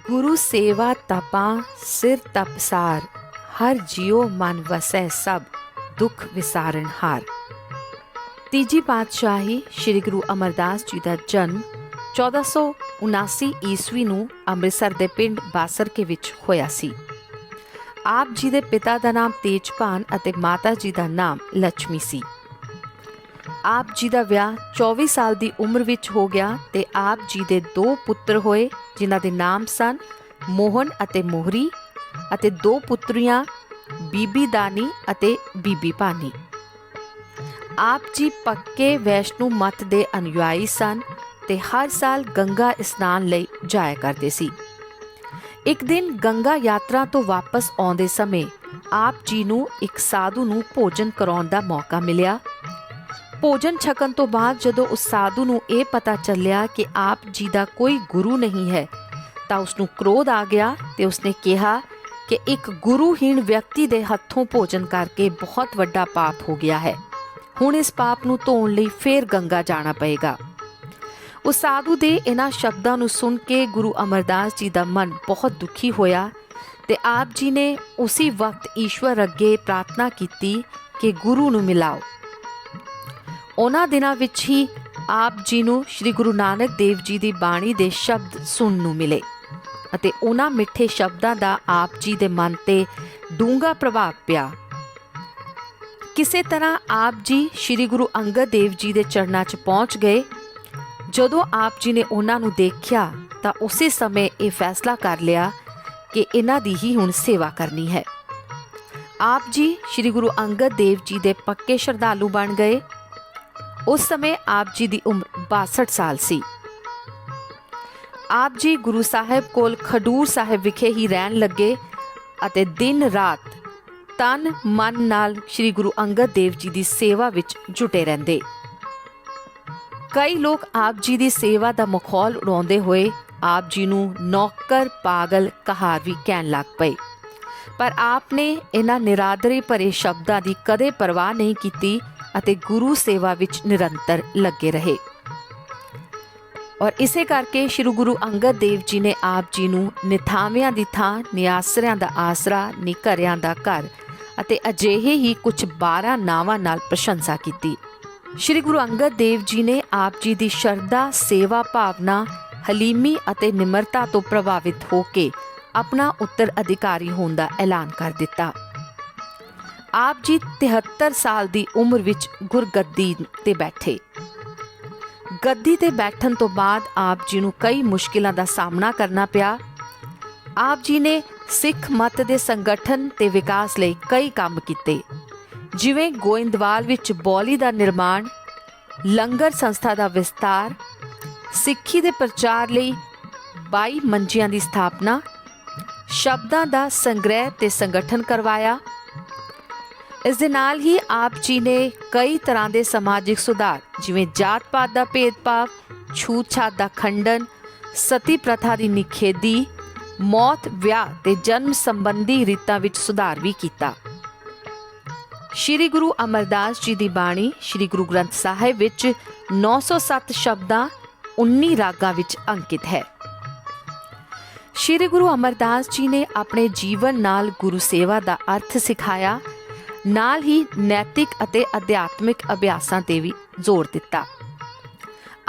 गुरु सेवा तपा सिर तपसार, हर जियो मन वसै सब दुख विसारण हार। तीजी पातशाही श्री गुरु अमरदास जी का जन्म 1479 ईस्वी ਨੂੰ ਅੰਮ੍ਰਿਤਸਰ ਦੇ ਪਿੰਡ ਬਾਸਰਕੇ ਵਿੱਚ ਹੋਇਆ ਸੀ। ਆਪ ਜੀ ਦੇ ਪਿਤਾ ਦਾ ਨਾਮ ਤੇਜਭਾਨ ਅਤੇ ਮਾਤਾ ਜੀ ਦਾ ਨਾਮ ਲక్ష్ਮੀ ਸੀ। ਆਪ ਜੀ ਦਾ ਵਿਆਹ 24 ਸਾਲ ਦੀ ਉਮਰ ਵਿੱਚ ਹੋ ਗਿਆ ਤੇ ਆਪ ਜੀ ਦੇ 2 ਪੁੱਤਰ ਹੋਏ, ਜਿਨ੍ਹਾਂ ਦੇ ਨਾਮ ਸਨ ਮੋਹਨ ਅਤੇ ਮੋਹਰੀ, ਅਤੇ 2 ਪੁੱਤਰੀਆਂ ਬੀਬੀ ਦਾਨੀ ਅਤੇ ਬੀਬੀ ਭਾਨੀ। ਆਪ ਜੀ ਪੱਕੇ ਵੈਸ਼ਨੂ ਮਤ ਦੇ ਅਨੁਯਾਈ ਸਨ ਤੇ ਹਰ ਸਾਲ ਗੰਗਾ ਇਸ਼ਨਾਨ ਲਈ ਜਾਇਆ ਕਰਦੇ ਸੀ। ਇੱਕ ਦਿਨ ਗੰਗਾ ਯਾਤਰਾ ਤੋਂ ਵਾਪਸ ਆਉਂਦੇ ਸਮੇਂ ਆਪ ਜੀ ਨੂੰ ਇੱਕ ਸਾਧੂ ਨੂੰ ਭੋਜਨ ਕਰਾਉਣ ਦਾ ਮੌਕਾ ਮਿਲਿਆ। ਭੋਜਨ ਛਕਣ ਤੋਂ ਬਾਅਦ ਜਦੋਂ ਉਸ ਸਾਧੂ ਨੂੰ ਇਹ ਪਤਾ ਚੱਲਿਆ ਕਿ ਆਪ ਜੀ ਦਾ ਕੋਈ ਗੁਰੂ ਨਹੀਂ ਹੈ ਤਾਂ ਉਸ ਨੂੰ ਕ੍ਰੋਧ ਆ ਗਿਆ ਤੇ ਉਸਨੇ ਕਿਹਾ ਕਿ ਇੱਕ ਗੁਰੂਹੀਣ ਵਿਅਕਤੀ ਦੇ ਹੱਥੋਂ ਭੋਜਨ ਕਰਕੇ ਬਹੁਤ ਵੱਡਾ ਪਾਪ ਹੋ ਗਿਆ ਹੈ। ਹੁਣ ਇਸ ਪਾਪ ਨੂੰ ਧੋਣ ਲਈ ਫੇਰ ਗੰਗਾ ਜਾਣਾ ਪਏਗਾ। ਉਸ ਸਾਧੂ ਦੇ ਇਹਨਾਂ ਸ਼ਬਦਾਂ ਨੂੰ ਸੁਣ ਕੇ ਗੁਰੂ ਅਮਰਦਾਸ ਜੀ ਦਾ ਮਨ ਬਹੁਤ ਦੁਖੀ ਹੋਇਆ ਤੇ ਆਪ ਜੀ ਨੇ ਉਸੇ ਵਕਤ ਈਸ਼ਵਰ ਅੱਗੇ ਪ੍ਰਾਰਥਨਾ ਕੀਤੀ ਕਿ ਗੁਰੂ ਨੂੰ ਮਿਲਾਓ। ਉਹਨਾਂ ਦਿਨਾਂ ਵਿੱਚ ਹੀ ਆਪ ਜੀ ਨੂੰ ਸ਼੍ਰੀ ਗੁਰੂ ਨਾਨਕ ਦੇਵ ਜੀ ਦੀ ਬਾਣੀ ਦੇ ਸ਼ਬਦ ਸੁਣਨ ਨੂੰ ਮਿਲੇ ਅਤੇ ਉਹਨਾਂ ਮਿੱਠੇ ਸ਼ਬਦਾਂ ਦਾ ਆਪ ਜੀ ਦੇ ਮਨ ਤੇ ਡੂੰਘਾ ਪ੍ਰਭਾਵ ਪਿਆ। ਕਿਸੇ ਤਰ੍ਹਾਂ ਆਪ ਜੀ ਸ਼੍ਰੀ ਗੁਰੂ ਅੰਗਦ ਦੇਵ ਜੀ ਦੇ ਚਰਨਾਂ 'ਚ ਪਹੁੰਚ ਗਏ। ਜਦੋਂ ਆਪ ਜੀ ਨੇ ਉਹਨਾਂ ਨੂੰ ਦੇਖਿਆ ਤਾਂ ਉਸੇ ਸਮੇਂ ਇਹ ਫੈਸਲਾ ਕਰ ਲਿਆ ਕਿ ਇਹਨਾਂ ਦੀ ਹੀ ਹੁਣ ਸੇਵਾ ਕਰਨੀ ਹੈ। ਆਪ ਜੀ ਸ਼੍ਰੀ ਗੁਰੂ ਅੰਗਦ ਦੇਵ ਜੀ ਦੇ ਪੱਕੇ ਸ਼ਰਧਾਲੂ ਬਣ ਗਏ। ਉਸ ਸਮੇਂ ਆਪ ਜੀ ਦੀ ਉਮਰ 62 ਸਾਲ ਸੀ। ਆਪ ਜੀ ਗੁਰੂ ਸਾਹਿਬ ਕੋਲ ਖਡੂਰ ਸਾਹਿਬ ਵਿਖੇ ਹੀ ਰਹਿਣ ਲੱਗੇ ਅਤੇ ਦਿਨ ਰਾਤ ਤਨ ਮਨ ਨਾਲ ਸ਼੍ਰੀ ਗੁਰੂ ਅੰਗਦ ਦੇਵ ਜੀ ਦੀ ਸੇਵਾ ਵਿੱਚ ਜੁਟੇ ਰਹਿੰਦੇ। ਕਈ ਲੋਕ ਆਪ ਜੀ ਦੀ ਸੇਵਾ ਦਾ ਮਖੌਲ ਉਡਾਉਂਦੇ ਹੋਏ ਆਪ ਜੀ ਨੂੰ ਨੌਕਰ ਪਾਗਲ ਕਹਾਰ ਵੀ ਕਹਿਣ ਲੱਗ ਪਏ, ਪਰ ਆਪ ਨੇ ਇਹਨਾਂ ਨਿਰਾਦਰੀ ਭਰੇ ਸ਼ਬਦਾਂ ਦੀ ਕਦੇ ਪਰਵਾਹ ਨਹੀਂ ਕੀਤੀ ਅਤੇ ਗੁਰੂ ਸੇਵਾ ਵਿੱਚ ਨਿਰੰਤਰ ਲੱਗੇ ਰਹੇ। ਔਰ ਇਸੇ ਕਰਕੇ ਸ਼੍ਰੀ ਗੁਰੂ ਅੰਗਦ ਦੇਵ ਜੀ ਨੇ ਆਪ ਜੀ ਨੂੰ ਨਿਥਾਵਿਆਂ ਦੀ ਥਾਂ ਨਿਆਸਰਿਆਂ ਦਾ ਆਸਰਾ, ਨਿਘਰਿਆਂ ਦਾ ਘਰ ਅਤੇ ਅਜਿਹੇ ਹੀ ਕੁਝ 12 ਨਾਵਾਂ ਨਾਲ ਪ੍ਰਸ਼ੰਸਾ ਕੀਤੀ। ਸ਼੍ਰੀ ਗੁਰੂ ਅੰਗਦ ਦੇਵ ਜੀ ਨੇ ਆਪ ਜੀ ਦੀ ਸ਼ਰਧਾ, ਸੇਵਾ ਭਾਵਨਾ, ਹਲੀਮੀ ਅਤੇ ਨਿਮਰਤਾ ਤੋਂ ਪ੍ਰਭਾਵਿਤ ਹੋ ਕੇ ਆਪਣਾ ਉੱਤਰ ਅਧਿਕਾਰੀ ਹੋਣ ਦਾ ਐਲਾਨ ਕਰ ਦਿੱਤਾ। ਆਪ ਜੀ 73 ਸਾਲ ਦੀ ਉਮਰ ਵਿੱਚ ਗੁਰਗੱਦੀ ਤੇ ਬੈਠੇ। ਗੱਦੀ ਤੇ ਬੈਠਣ ਤੋਂ ਬਾਅਦ ਆਪ ਜੀ ਨੂੰ ਕਈ ਮੁਸ਼ਕਿਲਾਂ ਦਾ ਸਾਹਮਣਾ ਕਰਨਾ ਪਿਆ। ਆਪ ਜੀ ਨੇ ਸਿੱਖ ਮਤ ਦੇ ਸੰਗਠਨ ਤੇ ਵਿਕਾਸ ਲਈ ਕਈ ਕੰਮ ਕੀਤੇ, ਜਿਵੇਂ ਗੋਇੰਦਵਾਲ ਵਿੱਚ ਬੌਲੀ ਦਾ ਨਿਰਮਾਣ, ਲੰਗਰ ਸੰਸਥਾ ਦਾ ਵਿਸਤਾਰ, ਸਿੱਖੀ ਦੇ ਪ੍ਰਚਾਰ ਲਈ 22 ਮੰਜੀਆਂ ਦੀ ਸਥਾਪਨਾ, ਸ਼ਬਦਾਂ ਦਾ ਸੰਗ੍ਰਹਿ ਤੇ ਸੰਗਠਨ ਕਰਵਾਇਆ। ਇਸ ਦੇ ਨਾਲ ਹੀ ਆਪ ਜੀ ਨੇ ਕਈ ਤਰ੍ਹਾਂ ਦੇ ਸਮਾਜਿਕ ਸੁਧਾਰ, ਜਿਵੇਂ ਜਾਤ ਪਾਤ ਦਾ ਭੇਦਭਾਵ, ਛੂਤ ਛਾਤ ਦਾ ਖੰਡਨ, ਸਤੀ ਪ੍ਰਥਾ ਦੀ ਨਿਖੇਧੀ, ਮੌਤ, ਵਿਆਹ ਤੇ ਜਨਮ ਸੰਬੰਧੀ ਰੀਤਾਂ ਵਿੱਚ ਸੁਧਾਰ ਵੀ ਕੀਤਾ। ਸ਼੍ਰੀ ਗੁਰੂ ਅਮਰਦਾਸ ਜੀ ਦੀ ਬਾਣੀ ਸ਼੍ਰੀ ਗੁਰੂ ਗ੍ਰੰਥ ਸਾਹਿਬ ਵਿੱਚ 907 ਸ਼ਬਦਾਂ 19 ਰਾਗਾਂ ਵਿੱਚ ਅੰਕਿਤ ਹੈ। ਸ਼੍ਰੀ ਗੁਰੂ ਅਮਰਦਾਸ ਜੀ ਨੇ ਆਪਣੇ ਜੀਵਨ ਨਾਲ ਗੁਰੂ ਸੇਵਾ ਦਾ ਅਰਥ ਸਿਖਾਇਆ, ਨਾਲ ਹੀ ਨੈਤਿਕ ਅਤੇ ਅਧਿਆਤਮਿਕ ਅਭਿਆਸਾਂ ਤੇ ਵੀ ਜ਼ੋਰ ਦਿੱਤਾ।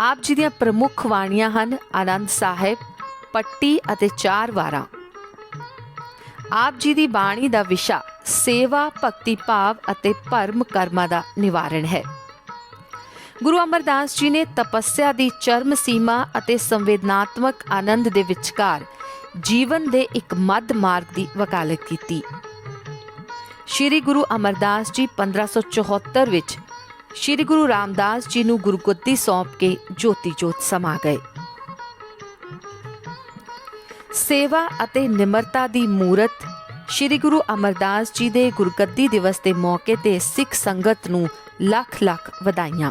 ਆਪ ਜੀ ਦੀਆਂ ਪ੍ਰਮੁੱਖ ਬਾਣੀਆਂ ਹਨ ਆਨੰਦ ਸਾਹਿਬ, ਪੱਟੀ ਅਤੇ 4 ਵਾਰਾਂ। ਆਪ ਜੀ ਦੀ ਬਾਣੀ ਦਾ ਵਿਸ਼ਾ ਸੇਵਾ, ਭਗਤੀ ਭਾਵ ਅਤੇ ਭਰਮ ਕਰਮਾਂ ਦਾ ਨਿਵਾਰਣ ਹੈ। ਗੁਰੂ ਅਮਰਦਾਸ ਜੀ ਨੇ ਤਪੱਸਿਆ ਦੀ ਚਰਮ ਸੀਮਾ ਅਤੇ ਸੰਵੇਦਨਾਤਮਕ ਆਨੰਦ ਦੇ ਵਿਚਕਾਰ ਜੀਵਨ ਦੇ ਇੱਕ ਮੱਧ ਮਾਰਗ ਦੀ ਵਕਾਲਤ ਕੀਤੀ। ਸ਼੍ਰੀ ਗੁਰੂ ਅਮਰਦਾਸ ਜੀ 1574 ਵਿੱਚ ਸ਼੍ਰੀ ਗੁਰੂ ਰਾਮਦਾਸ ਜੀ ਨੂੰ ਗੁਰਗੱਦੀ ਸੌਂਪ ਕੇ ਜੋਤੀ ਜੋਤ ਸਮਾ ਗਏ। ਸੇਵਾ ਅਤੇ ਨਿਮਰਤਾ ਦੀ ਮੂਰਤ ਸ਼੍ਰੀ ਗੁਰੂ ਅਮਰਦਾਸ ਜੀ ਦੇ ਗੁਰਗੱਦੀ ਦਿਵਸ ਦੇ ਮੌਕੇ ਤੇ ਸਿੱਖ ਸੰਗਤ ਨੂੰ ਲੱਖ ਲੱਖ ਵਧਾਈਆਂ।